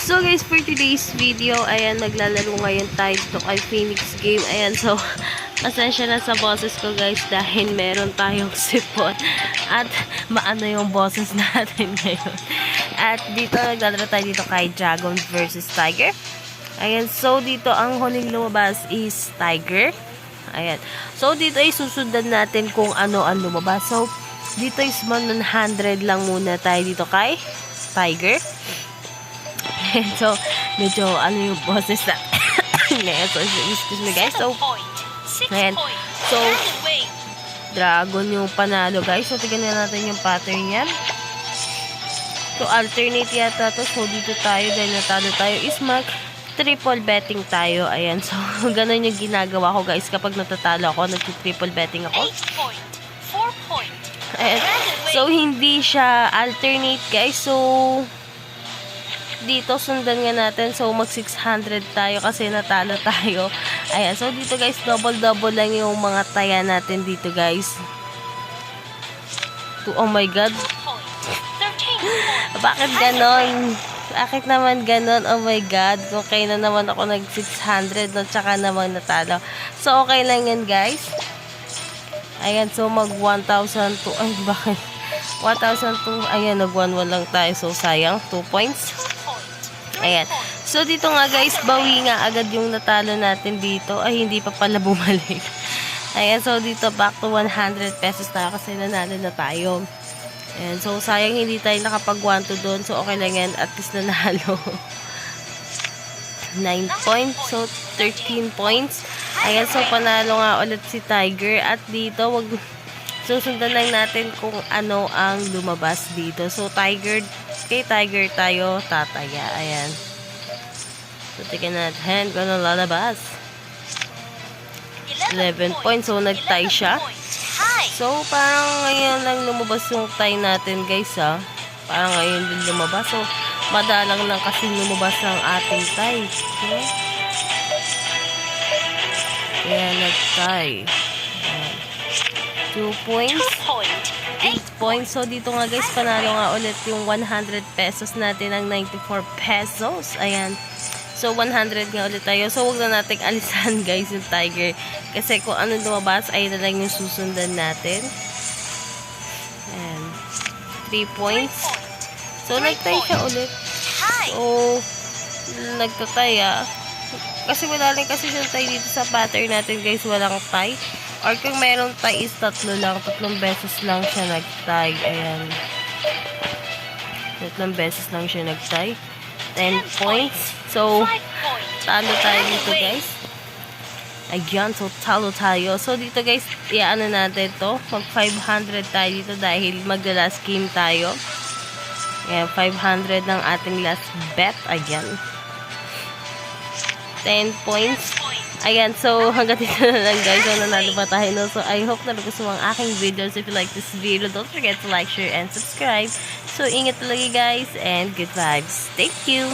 So guys, for today's video, ayan, maglalaro ngayon tayo dito kay Phoenix Game. Ayan, so, pasensya na sa boses ko guys dahil meron tayong sipon. At maano yung boses natin ngayon. At dito, naglalaro tayo dito kay Dragon versus Tiger. Ayan, so dito ang huling lumabas is Tiger. Ayan. So dito ay susundan natin kung ano ang lumabas. So dito is 100 lang muna tayo dito kay Tiger. Ayan, so medyo ano yung boses na ngayon. So excuse me guys. So ayan. So Dragon yung panalo guys. So tignan natin yung pattern niya. So alternate yata to. So dito tayo dahil natalo tayo is mag triple betting tayo. Ayan. So, ganun yung ginagawa ko guys. Kapag natatalo ako, nag-triple betting ako. Ayan. So, hindi siya alternate guys. So, dito sundan nga natin. So, mag 600 tayo kasi natalo tayo. Ayan. So, dito guys, double-double lang yung mga taya natin dito guys. Oh my God. Bakit ganon? Bakit naman ganon? Oh my God. Okay na naman ako nag 600 no, tsaka naman natalo. So, okay lang yan guys. Ayan, so mag 1,002. Ay, bakit? 1,002. Ayan, nag 1-1 lang tayo. So, sayang. 2 points. Ayan. So, dito nga guys, bawi nga agad yung natalo natin dito. Ay, hindi pa pala bumalik. Ayan, so dito back to 100 pesos tayo kasi nanalo na tayo. And so, sayang hindi tayo nakapag-1-2 doon. So, okay lang yan. At least nanalo. 9 points. So, 13 points. Ayan, so, panalo nga ulit si Tiger. At dito, susundan lang natin kung ano ang lumabas dito. So, kay Tiger tayo tataya. Ayan. So, tignan natin kung ano lalabas. 11 points. So, nag-tie siya. So, parang ngayon lang lumabas yung tie natin, guys, ha. Parang ngayon din lumabas. So, madalang lang kasi lumabas ang ating tie. Okay? Kaya, nag-tie. 2 points. 8 points. So, dito nga, guys, panalo nga ulit yung 100 pesos natin ng 94 pesos. Ayan. So, 100 nga ulit tayo. So, huwag na natin alisan, guys, yung Tiger. Kasi kung ano lumabas, ay na lang yung susundan natin. And 3 points. So, nagtay siya ulit. So, nagtatay, kasi wala lang kasi yung tie dito sa pattern natin, guys. Walang tie. Or kung mayroong tie is 3 lang. 3 beses lang siya nagtay. Ayan. 3 beses lang siya nagtay. 10 points. So, talo tayo dito, guys. Ayan, so talo tayo. So, dito, guys, iaano natin to. Mag 500 tayo dito dahil magla-last game tayo. Ayan, 500 ng ating last bet. Ayan. 10 points. Ayan, so hanggang dito na lang, guys. So, nanalo pa tayo, no? So, I hope na nagustuhan ang aking videos. If you like this video, don't forget to like, share, and subscribe. So, ingat talaga, guys, and good vibes. Thank you!